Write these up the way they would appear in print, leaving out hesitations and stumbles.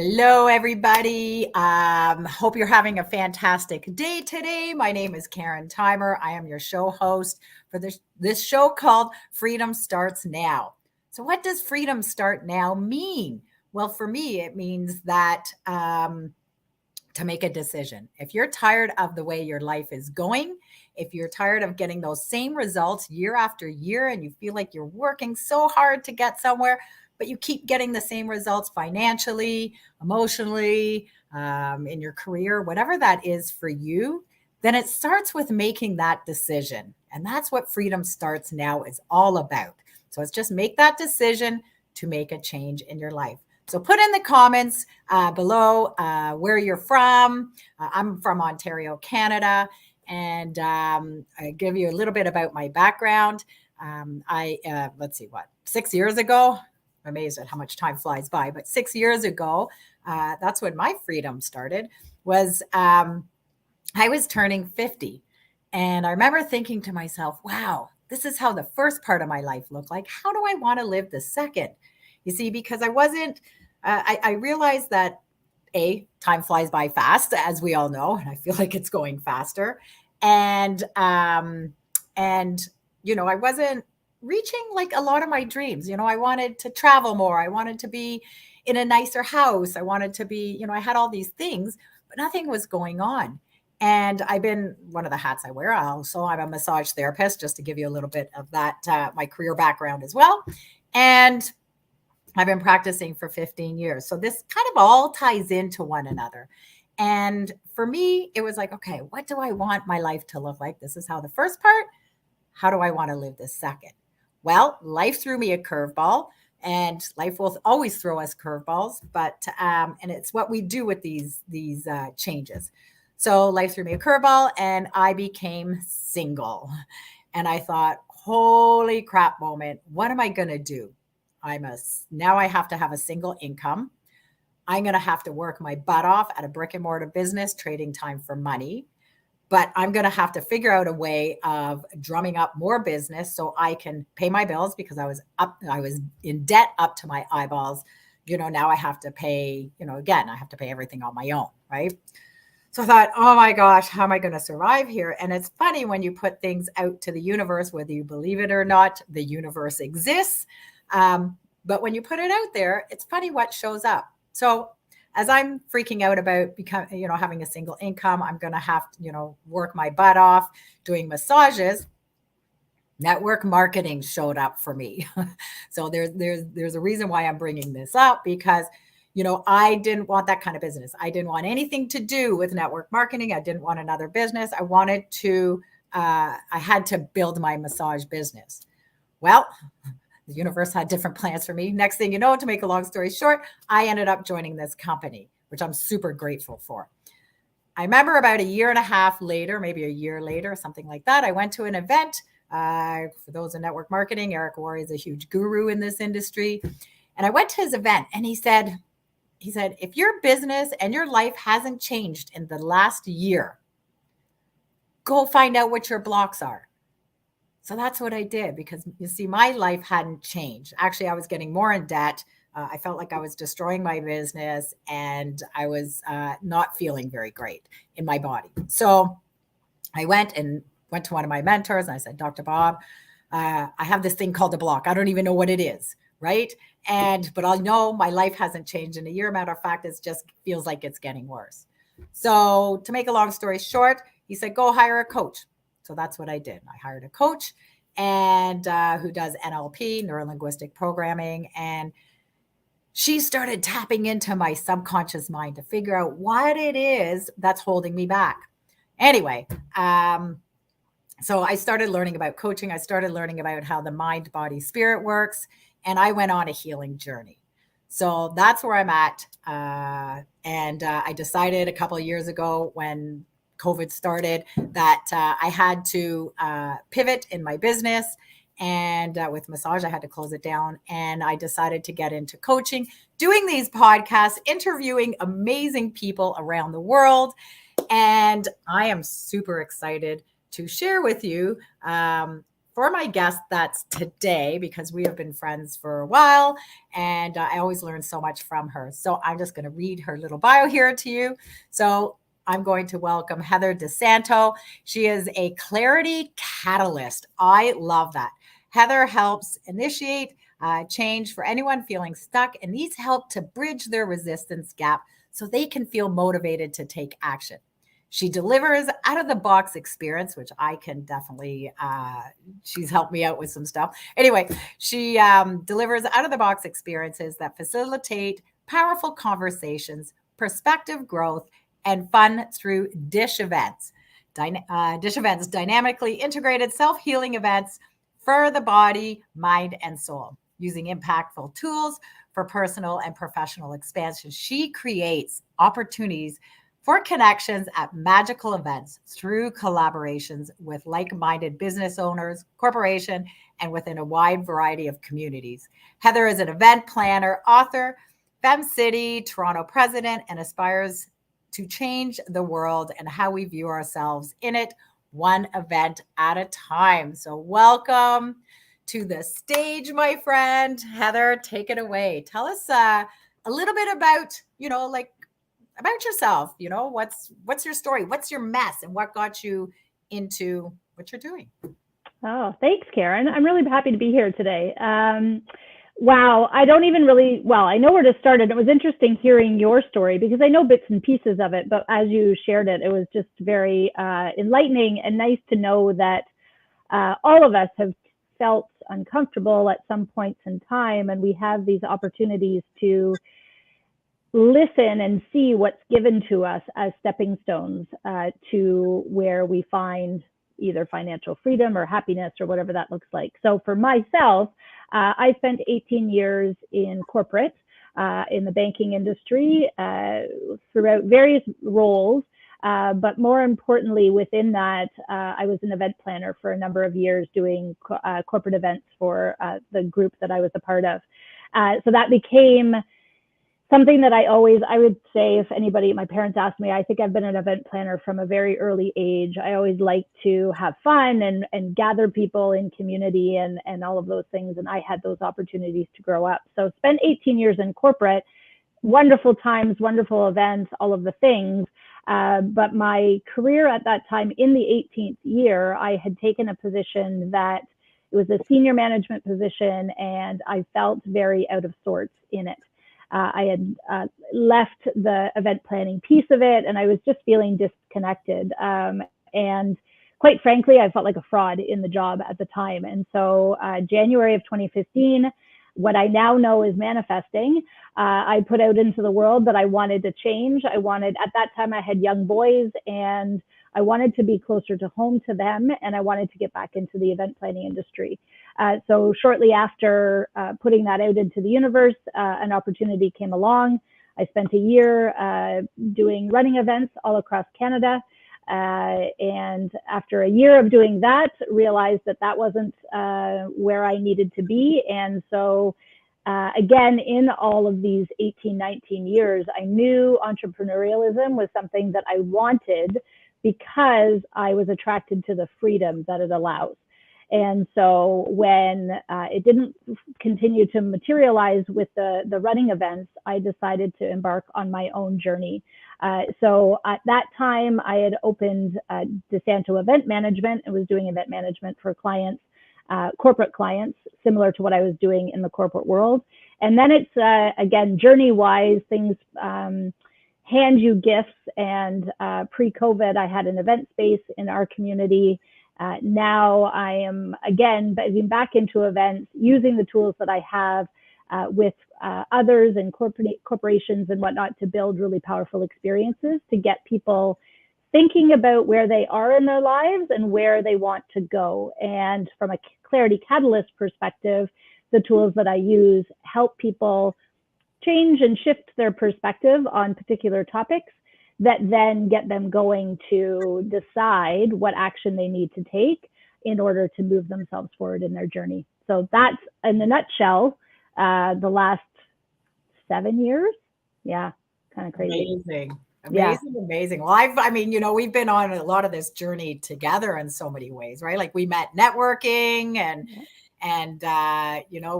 Hello, everybody. Hope you're having a fantastic day today. My name is Karen Theimer. I am your show host for this show called Freedom Starts Now. So what does freedom start now mean? Well, for me, it means that to make a decision. If you're tired of the way your life is going, if you're tired of getting those same results year after year and you feel like you're working so hard to get somewhere, but you keep getting the same results financially, emotionally, in your career, whatever that is for you, then it starts with making that decision. And that's what Freedom Starts Now is all about. So it's just make that decision to make a change in your life. So put in the comments below where you're from. I'm from Ontario, Canada, and I give you a little bit about my background. Let's see, 6 years ago, I'm amazed at how much time flies by, but 6 years ago, that's when my freedom started, was I was turning 50. And I remember thinking to myself, wow, this is how the first part of my life looked like. How do I want to live the second? You see, because I wasn't, I realized that time flies by fast, as we all know, and I feel like it's going faster. And I wasn't reaching like a lot of my dreams. I wanted to travel more. I wanted to be in a nicer house. I wanted to be, I had all these things, but nothing was going on. And I've been one of the hats I wear. Also, I'm a massage therapist, just to give you a little bit of that, my career background as well. And I've been practicing for 15 years. So this kind of all ties into one another. And for me, it was like, okay, what do I want my life to look like? This is how the first part. How do I want to live the second? Well, life threw me a curveball, and life will always throw us curveballs, but and it's what we do with these changes. So life threw me a curveball, and I became single. And I thought, holy crap moment, what am I going to do? Now I have to have a single income. I'm going to have to work my butt off at a brick and mortar business, trading time for money. But I'm going to have to figure out a way of drumming up more business so I can pay my bills, because I was in debt up to my eyeballs. Now I have to pay, again, I have to pay everything on my own, right? So I thought, oh my gosh, how am I going to survive here? And it's funny when you put things out to the universe, whether you believe it or not, the universe exists. But when you put it out there, it's funny what shows up. So as I'm freaking out about having a single income, I'm going to have to, work my butt off doing massages. Network marketing showed up for me. So there's a reason why I'm bringing this up, because I didn't want that kind of business. I didn't want anything to do with network marketing. I didn't want another business. I had to build my massage business. Well, the universe had different plans for me. Next thing you know, to make a long story short, I ended up joining this company, which I'm super grateful for. I remember about a year and a half later, maybe a year later, something like that, I went to an event. For those in network marketing, Eric Worre is a huge guru in this industry. And I went to his event, and he said, if your business and your life hasn't changed in the last year, go find out what your blocks are. So that's what I did, because you see, my life hadn't changed. Actually, I was getting more in debt. I felt like I was destroying my business, and I was not feeling very great in my body. So I went to one of my mentors, and I said, Dr. Bob, I have this thing called a block. I don't even know what it is, right? But I know my life hasn't changed in a year. Matter of fact, it just feels like it's getting worse. So to make a long story short, he said, go hire a coach. So that's what I did. I hired a coach and who does NLP, neuro-linguistic programming. And she started tapping into my subconscious mind to figure out what it is that's holding me back. Anyway, so I started learning about coaching. I started learning about how the mind, body, spirit works. And I went on a healing journey. So that's where I'm at. And I decided a couple of years ago, when COVID started, that I had to pivot in my business. And with massage, I had to close it down. And I decided to get into coaching, doing these podcasts, interviewing amazing people around the world. And I am super excited to share with you, for for my guest that's today, because we have been friends for a while and I always learn so much from her. So I'm just going to read her little bio here to you. So I'm going to welcome Heather Di Santo. She is a clarity catalyst. I love that. Heather helps initiate change for anyone feeling stuck and needs help to bridge their resistance gap so they can feel motivated to take action. She delivers out of the box experience, which I can definitely, she's helped me out with some stuff. Anyway, she delivers out of the box experiences that facilitate powerful conversations, perspective growth, and fun through Dish events. Dish events, dynamically integrated self healing events for the body, mind, and soul. Using impactful tools for personal and professional expansion, she creates opportunities for connections at magical events through collaborations with like-minded business owners, corporation, and within a wide variety of communities. Heather is an event planner, author, FemCity Toronto President, and aspires to change the world and how we view ourselves in it, one event at a time. So welcome to the stage, my friend. Heather, take it away. Tell us a little bit about, about yourself. What's your story? What's your mess and what got you into what you're doing? Oh, thanks, Karen. I'm really happy to be here today. Wow, I don't even really, I know where to start. And it was interesting hearing your story because I know bits and pieces of it, but as you shared it, it was just very enlightening and nice to know that all of us have felt uncomfortable at some points in time, and we have these opportunities to listen and see what's given to us as stepping stones to where we find either financial freedom or happiness or whatever that looks like. So for myself, I spent 18 years in corporate, in the banking industry, throughout various roles. But more importantly, within that, I was an event planner for a number of years doing corporate events for the group that I was a part of. So that became something that I would say, if anybody, my parents asked me, I think I've been an event planner from a very early age. I always like to have fun and gather people in community and all of those things. And I had those opportunities to grow up. So spent 18 years in corporate, wonderful times, wonderful events, all of the things. But my career at that time, in the 18th year, I had taken a position that it was a senior management position, and I felt very out of sorts in it. I had left the event planning piece of it, and I was just feeling disconnected. And quite frankly, I felt like a fraud in the job at the time. And so January of 2015, what I now know is manifesting, I put out into the world that I wanted to change. At that time, I had young boys, and I wanted to be closer to home to them, and I wanted to get back into the event planning industry. So shortly after putting that out into the universe, an opportunity came along. I spent a year running events all across Canada. And after a year of doing that, realized that wasn't where I needed to be. And so again, in all of these 18, 19 years, I knew entrepreneurialism was something that I wanted because I was attracted to the freedom that it allows. And so when it didn't continue to materialize with the running events, I decided to embark on my own journey. So at that time, I had opened Di Santo Event Management and was doing event management for clients, corporate clients, similar to what I was doing in the corporate world. And then it's, again, journey-wise, things hand you gifts. And pre-COVID, I had an event space in our community. Now I am, again, getting back into events, using the tools that I have with others and corporations and whatnot to build really powerful experiences to get people thinking about where they are in their lives and where they want to go. And from a clarity catalyst perspective, the tools that I use help people change and shift their perspective on particular topics that then get them going to decide what action they need to take in order to move themselves forward in their journey. So that's, in a nutshell, the last 7 years. Yeah, kind of crazy. Amazing. Yeah. Amazing, amazing. Well, I mean, we've been on a lot of this journey together in so many ways, right? Like we met networking and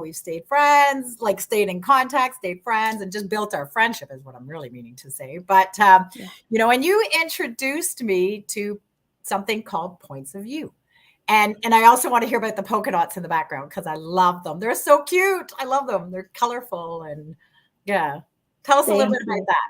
we've stayed friends, like stayed in contact, stayed friends, and just built our friendship is what I'm really meaning to say. But, Yeah. and you introduced me to something called points of view. And I also want to hear about the polka dots in the background because I love them. They're so cute. I love them. They're colorful and yeah. Tell us a little Thank bit about you. that.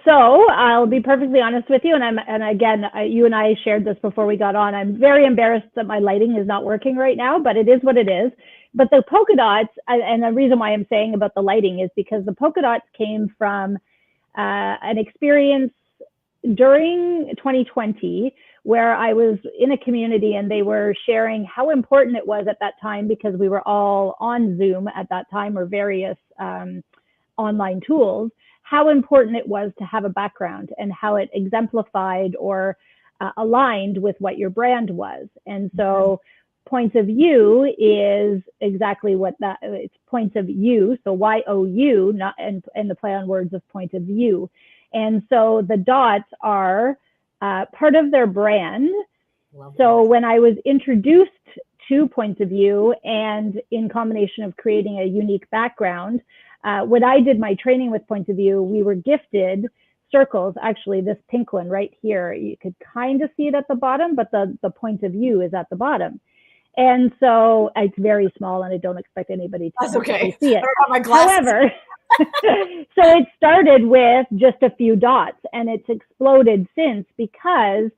So I'll be perfectly honest with you, and again, you and I shared this before we got on. I'm very embarrassed that my lighting is not working right now, but it is what it is. But the polka dots, and the reason why I'm saying about the lighting is because the polka dots came from an experience during 2020 where I was in a community and they were sharing how important it was at that time, because we were all on Zoom at that time or various online tools, how important it was to have a background and how it exemplified or aligned with what your brand was. And so points of view is exactly what that, it's points of you. So YOU, not, and the play on words of point of view. And so the dots are part of their brand. So when I was introduced to points of view, and in combination of creating a unique background, when I did my training with points of view, we were gifted circles. Actually, this pink one right here, you could kind of see it at the bottom, but the point of view is at the bottom. And so it's very small, and I don't expect anybody to see it. However, so it started with just a few dots, and it's exploded since, because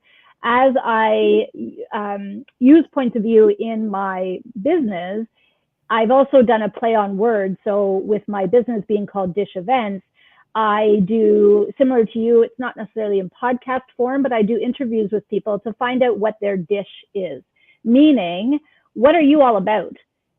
as I use points of view in my business, I've also done a play on words. So with my business being called Dish Events, I do, similar to you, it's not necessarily in podcast form, but I do interviews with people to find out what their dish is. Meaning, what are you all about?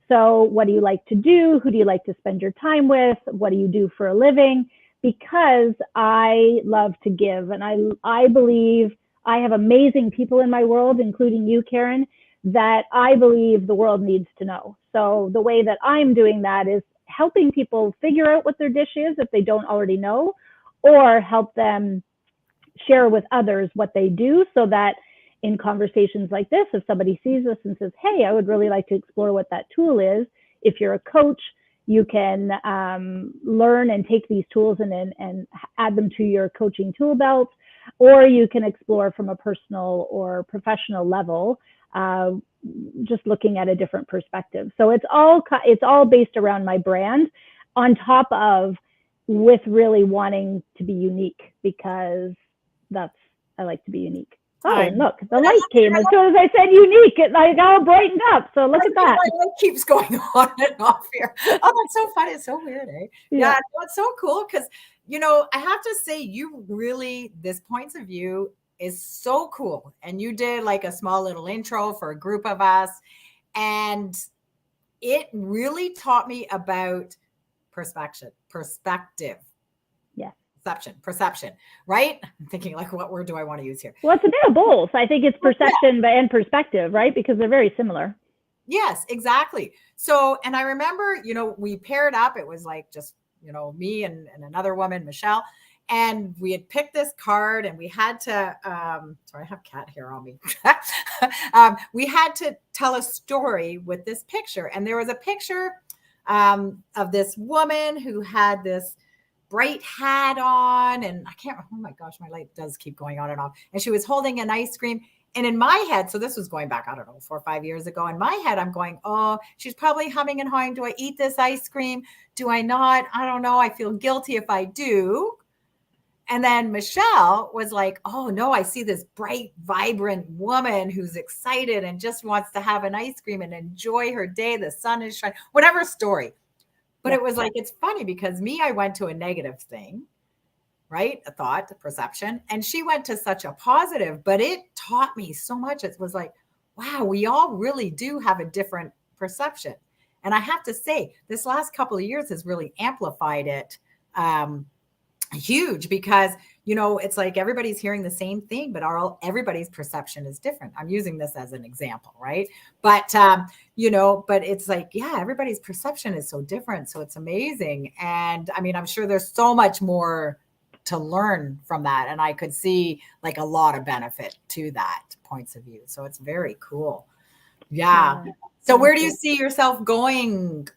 So what do you like to do? Who do you like to spend your time with? What do you do for a living? Because I love to give, and I believe I have amazing people in my world, including you, Karen, that I believe the world needs to know. So the way that I'm doing that is helping people figure out what their dish is if they don't already know, or help them share with others what they do, so that in conversations like this, if somebody sees us and says, hey, I would really like to explore what that tool is, if you're a coach, you can learn and take these tools and add them to your coaching tool belt, or you can explore from a personal or professional level, just looking at a different perspective. So it's all based around my brand, on top of with really wanting to be unique, because I like to be unique. Oh, and look, the light came as soon as I said unique. It like all brightened up. So look at that. My light keeps going on and off here. Oh, that's so funny. It's so weird, eh? Yeah, it's so cool because, I have to say, this points of view is so cool. And you did like a small little intro for a group of us. And it really taught me about perspective. Perception, right? I'm thinking like, what word do I want to use here? Well, it's a bit of both. I think it's perception and perspective, right? Because they're very similar. Yes, exactly. So, and I remember, we paired up. It was like just, me and another woman, Michelle, and we had picked this card, and we had to, sorry, I have cat hair on me. We had to tell a story with this picture. And there was a picture of this woman who had this bright hat on, and I can't, oh my gosh, my light does keep going on and off. And she was holding an ice cream. And in my head, so this was going back, I don't know, 4 or 5 years ago. In my head, I'm going, oh, she's probably humming and hawing. Do I eat this ice cream? Do I not? I don't know. I feel guilty if I do. And then Michelle was like, oh no, I see this bright, vibrant woman who's excited and just wants to have an ice cream and enjoy her day. The sun is shining, whatever story. But it was like, it's funny because I went to a negative thing, right? A thought, a perception. And she went to such a positive, but it taught me so much. It was like, wow, we all really do have a different perception. And I have to say, this last couple of years has really amplified it huge, because, it's like everybody's hearing the same thing, but everybody's perception is different. I'm using this as an example, right? But, but it's like, yeah, everybody's perception is so different. So it's amazing. And I mean, I'm sure there's so much more to learn from that. And I could see like a lot of benefit to that points of view. So it's very cool. Yeah. So where do you see yourself going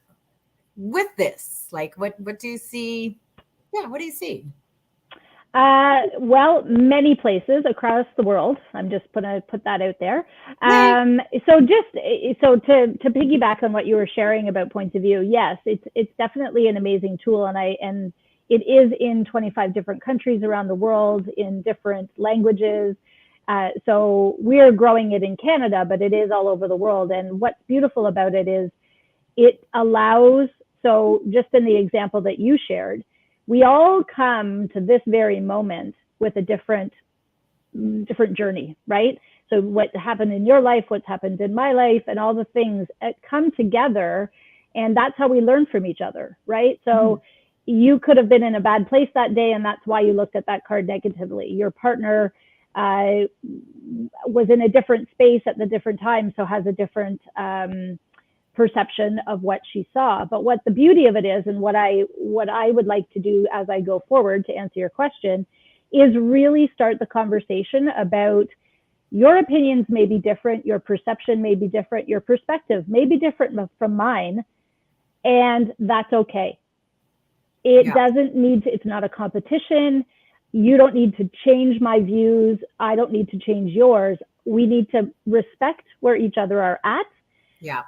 with this? Like what do you see? Yeah, what do you see? Well, many places across the world. I'm just going to put that out there. So to piggyback on what you were sharing about points of view, yes, it's definitely an amazing tool, and it is in 25 different countries around the world in different languages. So we're growing it in Canada, but it is all over the world. And what's beautiful about it is it allows. So just in the example that you shared, we all come to this very moment with a different journey, right? So what happened in your life, what's happened in my life, and all the things come together, and that's how we learn from each other, right? So you could have been in a bad place that day, and that's why you looked at that card negatively. Your partner was in a different space at the different time, so has a different perception of what she saw. But what the beauty of it is, and what I would like to do as I go forward to answer your question, is really start the conversation about your opinions may be different, your perception may be different, your perspective may be different from mine, and that's okay. It doesn't need to, it's not a competition. You don't need to change my views. I don't need to change yours. We need to respect where each other are at.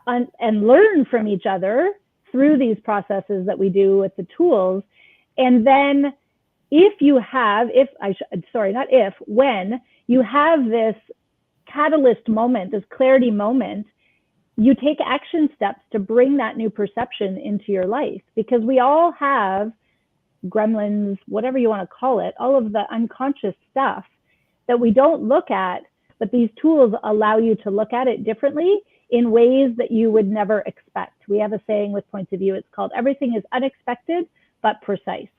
And learn from each other through these processes that we do with the tools. And then when you have this catalyst moment, this clarity moment, you take action steps to bring that new perception into your life, because we all have gremlins, whatever you want to call it, all of the unconscious stuff that we don't look at, but these tools allow you to look at it differently in ways that you would never expect. We have a saying with points of view, it's called everything is unexpected, but precise.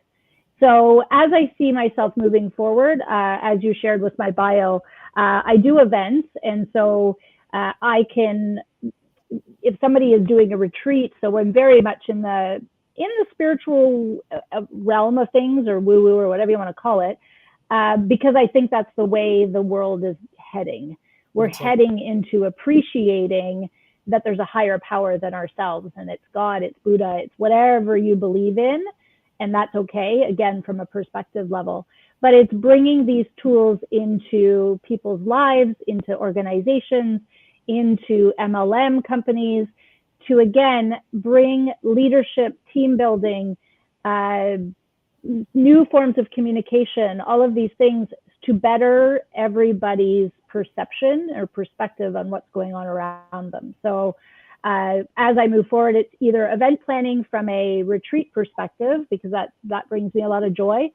So as I see myself moving forward, as you shared with my bio, I do events. And so I can, if somebody is doing a retreat, so I'm very much in the spiritual realm of things, or woo-woo, or whatever you want to call it, because I think that's the way the world is heading. We're heading into appreciating that there's a higher power than ourselves, and it's God, it's Buddha, it's whatever you believe in, and that's okay, again, from a perspective level. But it's bringing these tools into people's lives, into organizations, into MLM companies, to, again, bring leadership, team building, new forms of communication, all of these things to better everybody's perception or perspective on what's going on around them. So as I move forward, it's either event planning from a retreat perspective, because that brings me a lot of joy,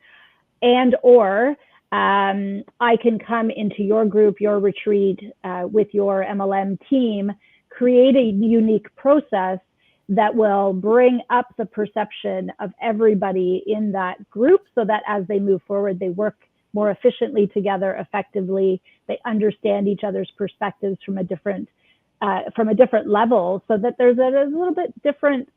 and or I can come into your group, your retreat, with your MLM team, create a unique process that will bring up the perception of everybody in that group, so that as they move forward, they work more efficiently together, effectively. They understand each other's perspectives from a different level, so that there's a little bit different.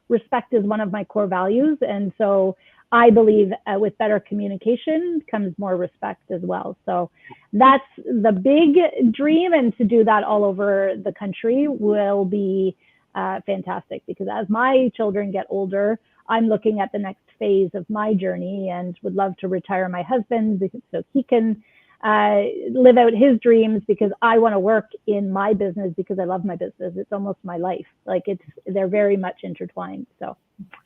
Respect is one of my core values, and so I believe with better communication comes more respect as well. So that's the big dream, and to do that all over the country will be fantastic, because as my children get older, I'm looking at the next phase of my journey, and would love to retire my husband so he can live out his dreams, because I want to work in my business because I love my business. It's almost my life. Like they're very much intertwined. So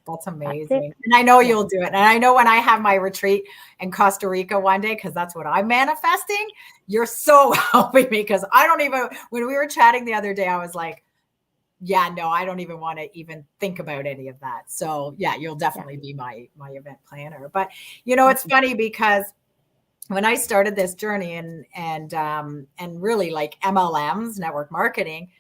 that's amazing. And I know you'll do it. And I know when I have my retreat in Costa Rica one day, because that's what I'm manifesting, you're so helping me, because I don't even, when we were chatting the other day, I was like, yeah, no, I don't even want to even think about any of that. So yeah, you'll definitely be my event planner. But it's funny, because when I started this journey and really like MLMs, network marketing,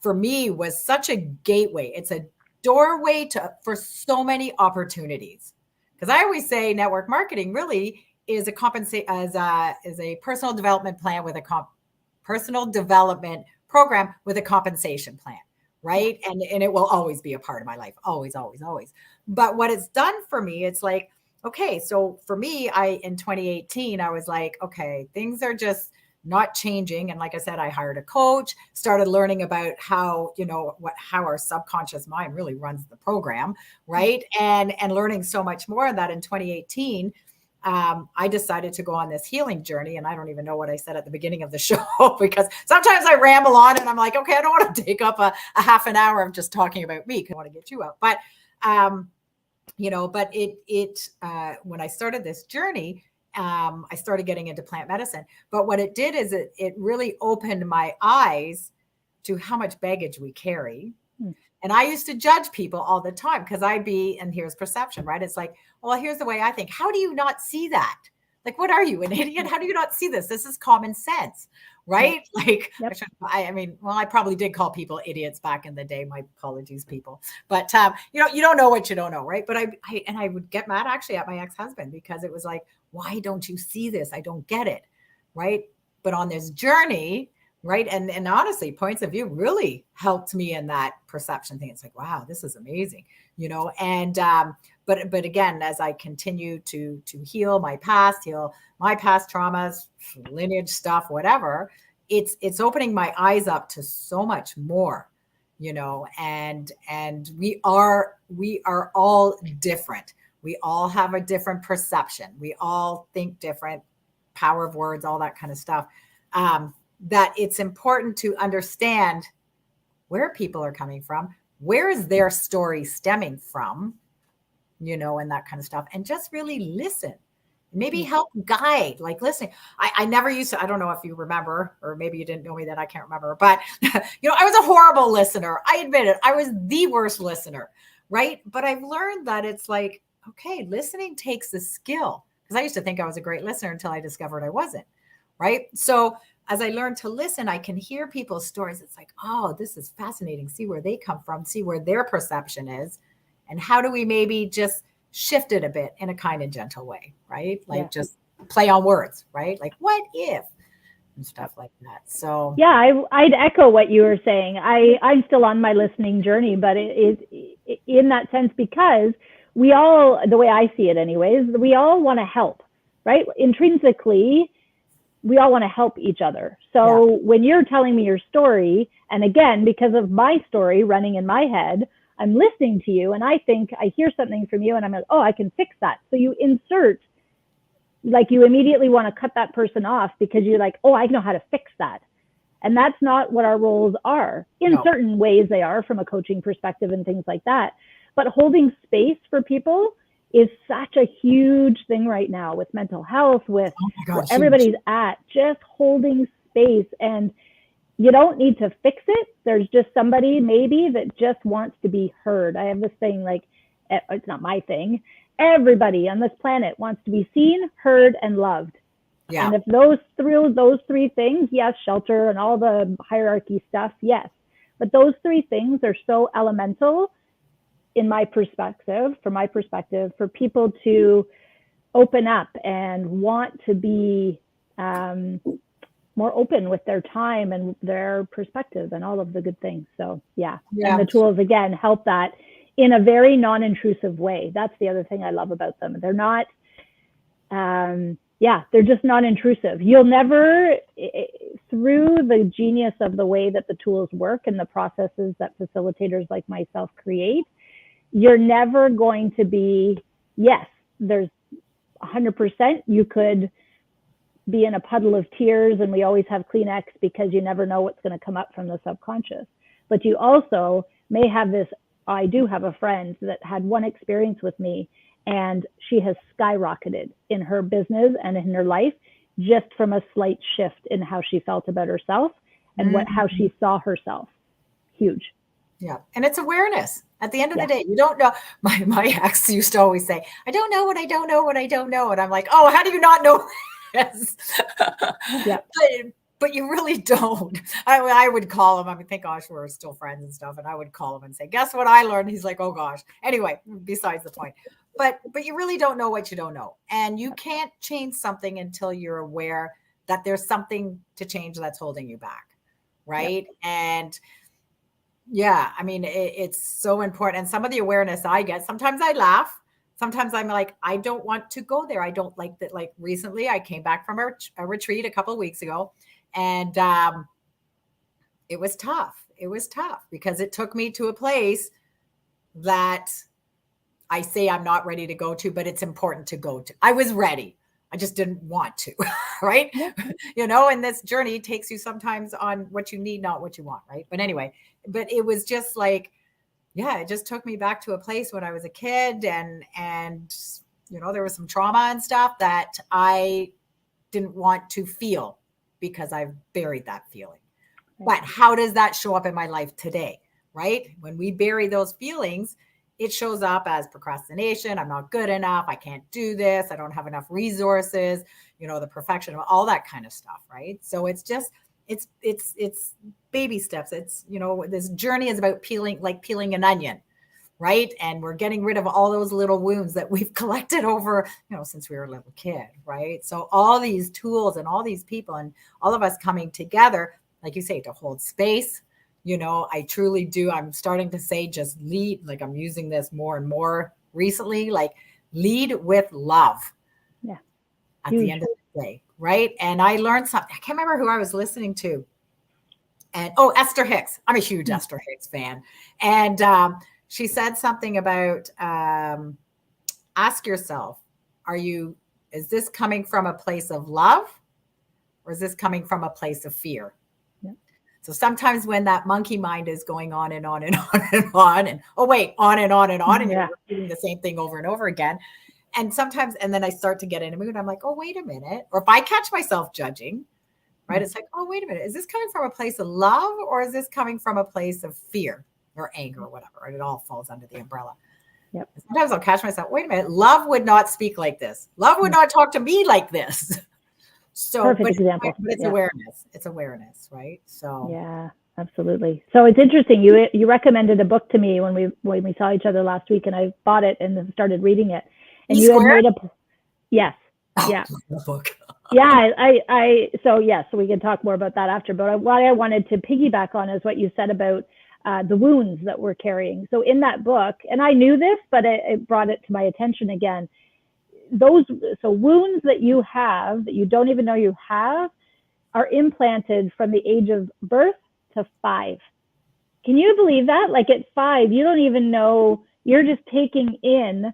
for me was such a gateway. It's a doorway for so many opportunities. Because I always say network marketing really is a personal development plan with a personal development program with a compensation plan, right? And it will always be a part of my life, always, always, always. But what it's done for me, it's like, okay, so for me, in 2018, I was like, okay, things are just not changing. And like I said, I hired a coach, started learning about how, how our subconscious mind really runs the program, right? And learning so much more that in 2018, I decided to go on this healing journey. And I don't even know what I said at the beginning of the show, because sometimes I ramble on and I'm like, okay, I don't want to take up a half an hour of just talking about me because I want to get you out. But, but when I started this journey, I started getting into plant medicine. But what it did is it really opened my eyes to how much baggage we carry. And I used to judge people all the time because and here's perception, right? It's like, well, here's the way I think. How do you not see that? Like, what are you, an idiot? How do you not see this? This is common sense, right? Like, I probably did call people idiots back in the day. My apologies, people. But, you don't know what you don't know, right? But I would get mad actually at my ex-husband because it was like, why don't you see this? I don't get it, right? But on this journey, right. And honestly, points of view really helped me in that perception thing. It's like, wow, this is amazing, and, but again, as I continue to heal my past traumas, lineage stuff, whatever, it's opening my eyes up to so much more, and we are all different. We all have a different perception. We all think different, power of words, all that kind of stuff. That it's important to understand where people are coming from, where is their story stemming from, and that kind of stuff. And just really listen, maybe help guide, like listening. I never used to, I don't know if you remember, or maybe you didn't know me then, I can't remember, but I was a horrible listener. I admit it. I was the worst listener, right? But I've learned that it's like, okay, listening takes a skill, because I used to think I was a great listener until I discovered I wasn't, right? So as I learned to listen, I can hear people's stories. It's like, oh, this is fascinating. See where they come from, see where their perception is. And how do we maybe just shift it a bit in a kind and gentle way, right? Like just play on words, right? Like, what if, and stuff like that. So yeah, I'd echo what you were saying. I'm still on my listening journey, but it in that sense, because we all, the way I see it anyways, we all want to help, right? Intrinsically, we all want to help each other. So when you're telling me your story, and again, because of my story running in my head, I'm listening to you and I think I hear something from you and I'm like, oh, I can fix that. So you insert, like you immediately want to cut that person off because you're like, oh, I know how to fix that. And that's not what our roles are. In certain ways they are, from a coaching perspective and things like that. But holding space for people is such a huge thing right now with mental health, with where everybody's at, just holding space. And you don't need to fix it. There's just somebody maybe that just wants to be heard. I have this thing, like, it's not my thing. Everybody on this planet wants to be seen, heard, and loved. Yeah. And if those three things, yes, shelter and all the hierarchy stuff, yes. But those three things are so elemental from my perspective, for people to open up and want to be more open with their time and their perspective and all of the good things. So yeah. And the tools, again, help that in a very non-intrusive way. That's the other thing I love about them. They're not, they're just non-intrusive. You'll never, through the genius of the way that the tools work and the processes that facilitators like myself create, you're never going to be, yes, there's 100%, you could be in a puddle of tears and we always have Kleenex because you never know what's going to come up from the subconscious. But you also may have this, I do have a friend that had one experience with me and she has skyrocketed in her business and in her life just from a slight shift in how she felt about herself and how she saw herself. Huge. Yeah. And it's awareness. At the end of the day, you don't know. My ex used to always say, I don't know what I don't know what I don't know. And I'm like, oh, how do you not know this? But you really don't. I would call him. I mean, thank gosh we're still friends and stuff. And I would call him and say, guess what I learned? He's like, oh gosh. Anyway, besides the point. But you really don't know what you don't know. And you can't change something until you're aware that there's something to change that's holding you back. Right. Yep. And yeah, I mean, it's so important. And some of the awareness I get, sometimes I laugh, sometimes I'm like, I don't want to go there. I don't like that. Like recently I came back from a retreat a couple of weeks ago, and it was tough. It was tough because it took me to a place that I say I'm not ready to go to, but it's important to go to. I was ready. I just didn't want to, right? Yeah. And this journey takes you sometimes on what you need, not what you want, right? But anyway, but it was just like, yeah, it just took me back to a place when I was a kid, and there was some trauma and stuff that I didn't want to feel because I've buried that feeling. But how does that show up in my life today, right? When we bury those feelings, it shows up as procrastination. I'm not good enough. I can't do this. I don't have enough resources, the perfection, all that kind of stuff, right? So it's just, it's baby steps. It's, this journey is about peeling an onion, right? And we're getting rid of all those little wounds that we've collected over, since we were a little kid, right? So all these tools and all these people and all of us coming together, like you say, to hold space. I truly do. I'm starting to say just lead, like I'm using this more and more recently, like lead with love. Yeah. At the end of the day, right? And I learned something. I can't remember who I was listening to. And Esther Hicks. I'm a huge Esther Hicks fan. And she said something about ask yourself, is this coming from a place of love, or is this coming from a place of fear? So sometimes when that monkey mind is going on and on and on and on, and on and on and on, and you're repeating the same thing over and over again. And sometimes, and then I start to get in a mood. I'm like, oh, wait a minute. Or if I catch myself judging, right? It's like, oh, wait a minute. Is this coming from a place of love, or is this coming from a place of fear or anger or whatever? Right? It all falls under the umbrella. Yep. Sometimes I'll catch myself, wait a minute. Love would not speak like this. Love would not talk to me like this. So, perfect example. But it's awareness. It's awareness, right? So yeah, absolutely. So it's interesting. You recommended a book to me when we saw each other last week, and I bought it and started reading it. And you had made yes, yeah, book. Yeah. So we can talk more about that after. But what I wanted to piggyback on is what you said about the wounds that we're carrying. So in that book, and I knew this, but it brought it to my attention again. So wounds that you have that you don't even know you have are implanted from the age of birth to 5. Can you believe that? Like at 5, you don't even know, you're just taking in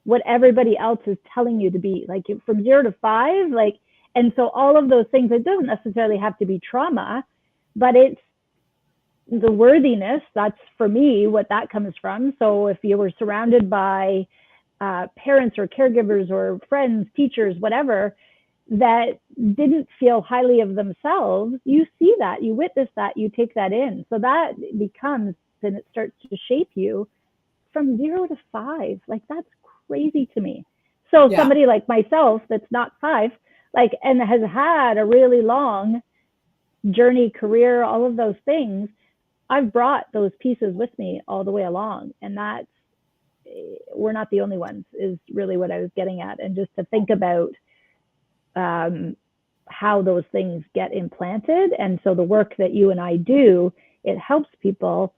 what everybody else is telling you to be, like from 0 to 5, like, and so all of those things, it doesn't necessarily have to be trauma, but it's the worthiness. That's for me what that comes from. So if you were surrounded by parents or caregivers or friends, teachers, whatever, that didn't feel highly of themselves, you see that, you witness that, you take that in. So that becomes, then it starts to shape you from 0 to 5. Like that's crazy to me. So somebody like myself that's not 5, like, and has had a really long journey, career, all of those things, I've brought those pieces with me all the way along. And that's, we're not the only ones, is really what I was getting at. And just to think about how those things get implanted. And so the work that you and I do, it helps people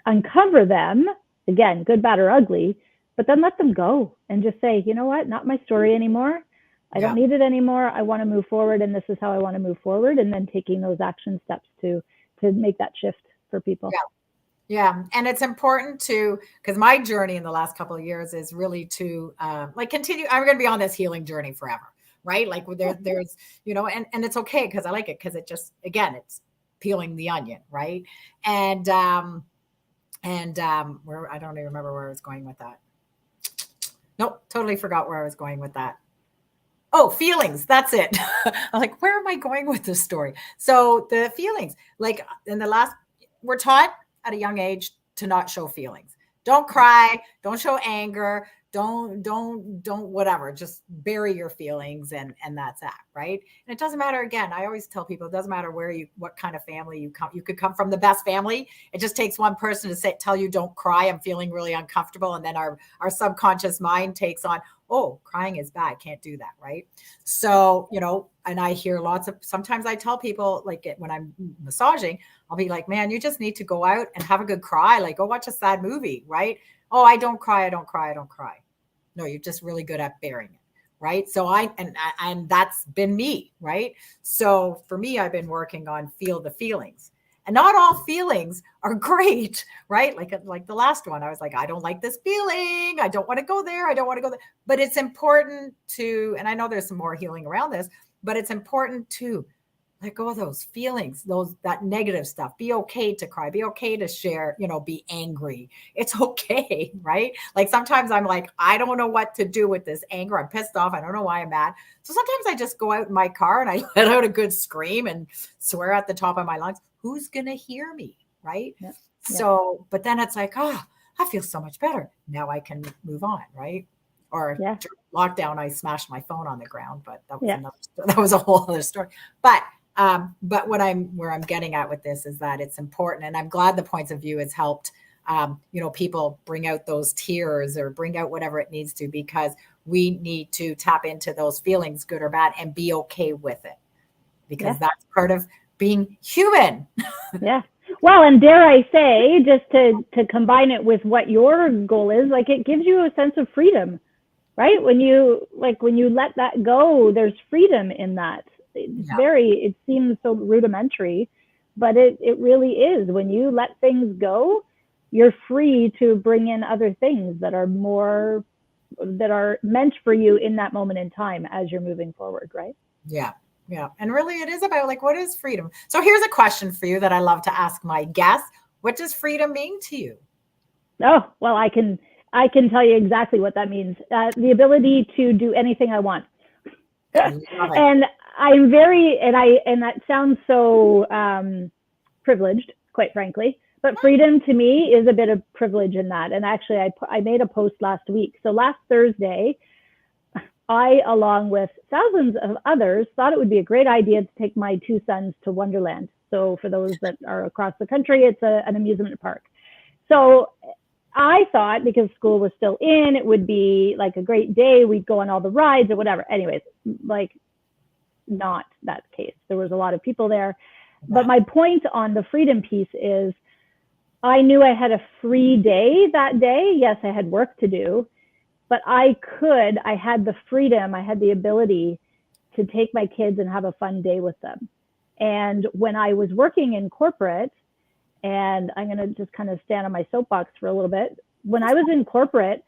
uncover them, again, good, bad, or ugly, but then let them go and just say, you know what, not my story anymore. I don't need it anymore. I want to move forward, and this is how I want to move forward. And then taking those action steps to make that shift for people. Yeah. And it's important to, because my journey in the last couple of years is really to continue. I'm going to be on this healing journey forever, right? Like there's, and it's okay because I like it, because it just, again, it's peeling the onion, right? And where, I don't even remember where I was going with that. Nope, totally forgot where I was going with that. Oh, feelings. That's it. I'm like, where am I going with this story? So the feelings, like we're taught at a young age to not show feelings. Don't cry. Don't show anger. Don't whatever. Just bury your feelings, and that's that, right? And it doesn't matter. Again, I always tell people, it doesn't matter what kind of family you come. You could come from the best family. It just takes one person to tell you, don't cry. I'm feeling really uncomfortable, and then our subconscious mind takes on, oh, crying is bad. Can't do that, right? So and I hear sometimes I tell people, like when I'm massaging, I'll be like, man, you just need to go out and have a good cry. Like, go watch a sad movie, right? Oh, I don't cry. No, you're just really good at bearing it. Right. So and that's been me. Right. So for me, I've been working on feel the feelings, and not all feelings are great. Right. Like the last one, I was like, I don't like this feeling. I don't want to go there. I don't want to go there. But it's important to, and I know there's some more healing around this, but it's important to let go of those feelings, that negative stuff. Be okay to cry, be okay to share, be angry. It's okay, right? Like sometimes I'm like, I don't know what to do with this anger. I'm pissed off. I don't know why I'm mad. So sometimes I just go out in my car and I let out a good scream and swear at the top of my lungs. Who's going to hear me, right? Yep. So, but then it's like, I feel so much better. Now I can move on, right? Or during lockdown, I smashed my phone on the ground, but that was a whole other story. But where I'm getting at with this is that it's important, and I'm glad the points of view has helped, people bring out those tears or bring out whatever it needs to, because we need to tap into those feelings, good or bad, and be okay with it, because that's part of being human. Yeah. Well, and dare I say, just to combine it with what your goal is, like it gives you a sense of freedom, right? When you let that go, there's freedom in that. It seems so rudimentary, but it really is. When you let things go, you're free to bring in other things that are meant for you in that moment in time as you're moving forward, right? Yeah. Yeah. And really it is about what is freedom? So here's a question for you that I love to ask my guests. What does freedom mean to you? Oh, well, I can tell you exactly what that means. The ability to do anything I want. And I'm and that sounds so privileged, quite frankly, but freedom to me is a bit of privilege in that. And actually I made a post last week. So last Thursday, I, along with thousands of others, thought it would be a great idea to take my two sons to Wonderland. So for those that are across the country, it's an amusement park. So I thought, because school was still in, it would be like a great day. We'd go on all the rides or whatever. Anyways, not that case. There was a lot of people there. But my point on the freedom piece is I knew I had a free day that day. Yes, I had work to do, but I had the freedom, I had the ability to take my kids and have a fun day with them. And when I was working in corporate, and I'm going to just kind of stand on my soapbox for a little bit. When I was in corporate,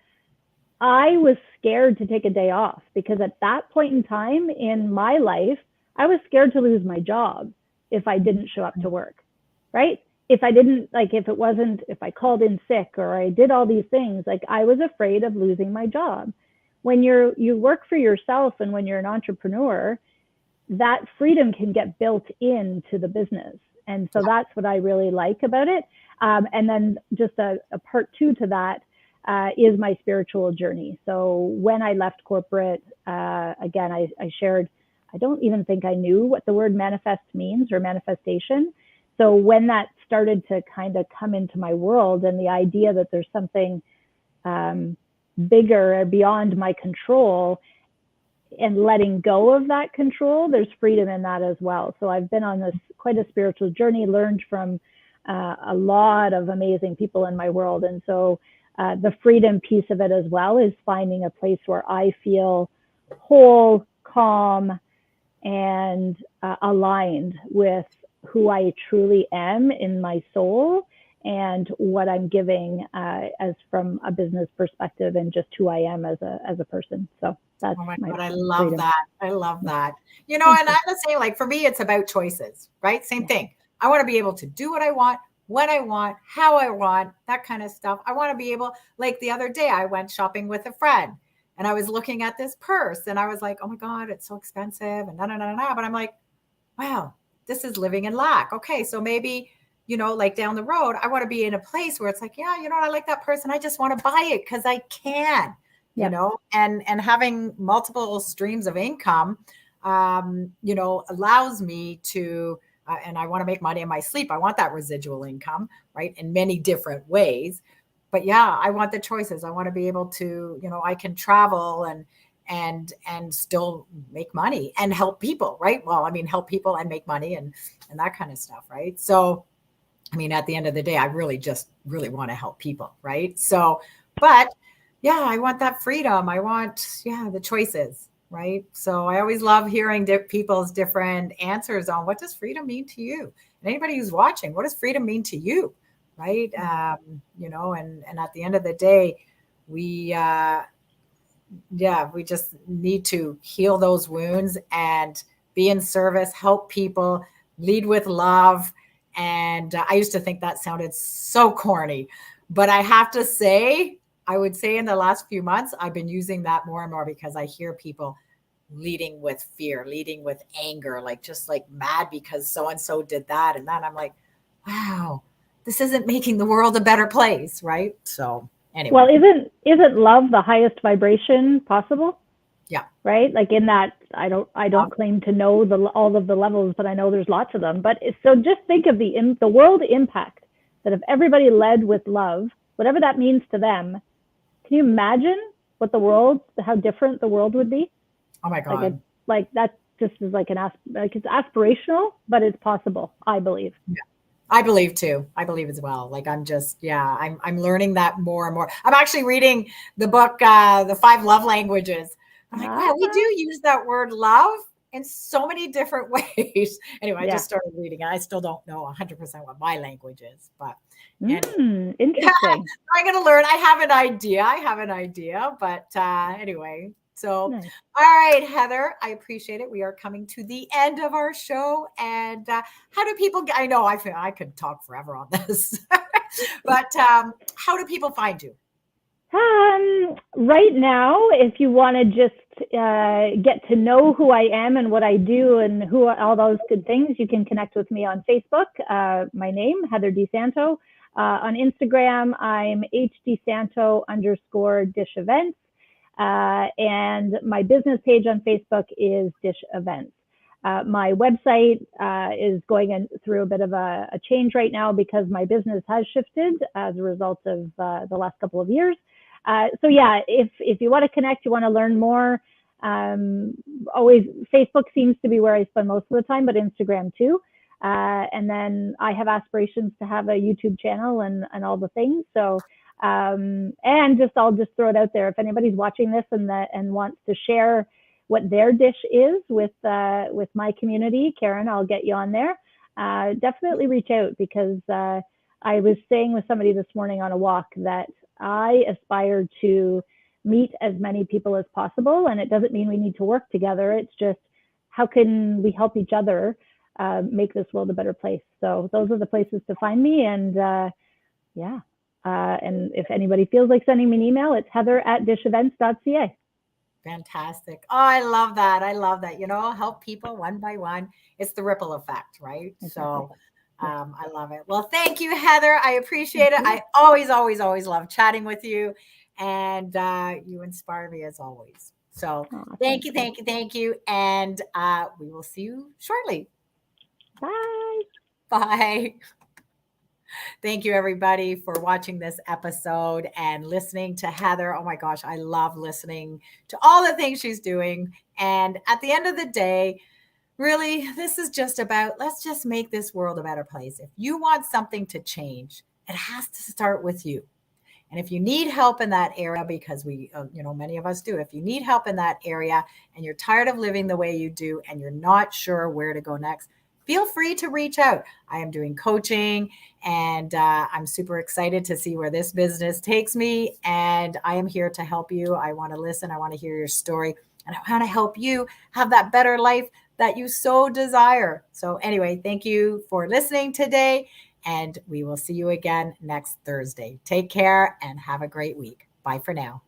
I was scared to take a day off, because at that point in time in my life, I was scared to lose my job if I didn't show up to work, right? If I called in sick or I did all these things, I was afraid of losing my job. When you work for yourself and when you're an entrepreneur, that freedom can get built into the business. And so that's what I really like about it. And then just a part two to that is my spiritual journey. So when I left corporate, again, I shared, I don't even think I knew what the word manifest means or manifestation. So when that started to kind of come into my world, and the idea that there's something bigger or beyond my control, and letting go of that control, there's freedom in that as well. So I've been on quite a spiritual journey, learned from a lot of amazing people in my world. And so the freedom piece of it as well is finding a place where I feel whole, calm, and aligned with who I truly am in my soul and what I'm giving as from a business perspective, and just who I am as a person. So that's oh my God, I love freedom. That. I love that. And I'm the same, for me, it's about choices, right? Same thing. I want to be able to do what I want, when I want, how I want, that kind of stuff. I want to be able, the other day, I went shopping with a friend and I was looking at this purse and I was like, oh my God, it's so expensive and But I'm like, wow, this is living in lack. Okay. So maybe, down the road, I want to be in a place where it's like, yeah, I like that purse and I just want to buy it because I can. And having multiple streams of income, allows me to, and I want to make money in my sleep. I want that residual income, right? In many different ways. But yeah, I want the choices. I want to be able to, I can travel and still make money and help people, right? Well, help people and make money and that kind of stuff, right? So, at the end of the day, I really want to help people, right? So, but yeah, I want that freedom. I want, yeah, the choices, right? So I always love hearing people's different answers on what does freedom mean to you? And anybody who's watching, what does freedom mean to you, right? And at the end of the day, we, yeah, we just need to heal those wounds and be in service, help people, lead with love. And I used to think that sounded so corny, but I have to say, I would say in the last few months, I've been using that more and more because I hear people leading with fear, leading with anger, like just like mad because so and so did that and that. I'm like, wow, this isn't making the world a better place, right? So Well, anyway, isn't love the highest vibration possible? yeah. Right? Like in that, I don't claim to know all of the levels, but I know there's lots of them. But so just think of the world impact that if everybody led with love, whatever that means to them. Can you imagine how different the world would be? Oh my Like God. like that just is like it's aspirational, but it's possible, I believe. I believe too. I believe as well. Like I'm just, yeah, I'm learning that more and more. I'm actually reading the book, The Five Love Languages. I'm like, Ah, wow, we do use that word love in so many different ways. Anyway, I yeah. just started reading it. I still don't know 100% what my language is, but anyway, yeah, Interesting. I'm going to learn. I have an idea. But anyway, so Nice. all right, Heather, I appreciate it. We are coming to the end of our show. And how do people I know I feel I could talk forever on this, but how do people find you? Right now, if you want to just get to know who I am and what I do and all those good things, you can connect with me on Facebook. My name, Heather Di Santo. On Instagram, I'm hdsanto_dish events. And my business page on Facebook is Dish Events. My website is going through a bit of a change right now because my business has shifted as a result of the last couple of years. So yeah, if you want to connect, you want to learn more, always Facebook seems to be where I spend most of the time, but Instagram too. And then I have aspirations to have a YouTube channel and all the things. So and I'll just throw it out there. If anybody's watching this and wants to share what their dish is with my community, Karen, I'll get you on there. Definitely reach out because I was saying with somebody this morning on a walk that I aspire to meet as many people as possible, and it doesn't mean we need to work together. It's just how can we help each other make this world a better place. So those are the places to find me, and yeah. And if anybody feels like sending me an email, it's heather@dishevents.ca. Fantastic. Oh, I love that. I love that. Help people one by one. It's the ripple effect, right? Exactly. So Yeah. I love it. Well, thank you, Heather. I appreciate it. Thank you. I always, always, always love chatting with you. And you inspire me as always. So thank you, thank you, thank you. And we will see you shortly. Bye. Bye. Thank you, everybody, for watching this episode and listening to Heather. Oh my gosh, I love listening to all the things she's doing. And at the end of the day, really, this is just about let's just make this world a better place. If you want something to change, it has to start with you. And if you need help in that area, because many of us do, if you need help in that area and you're tired of living the way you do and you're not sure where to go next, feel free to reach out. I am doing coaching and I'm super excited to see where this business takes me. And I am here to help you. I want to listen. I want to hear your story. And I want to help you have that better life that you so desire. So anyway, thank you for listening today. And we will see you again next Thursday. Take care and have a great week. Bye for now.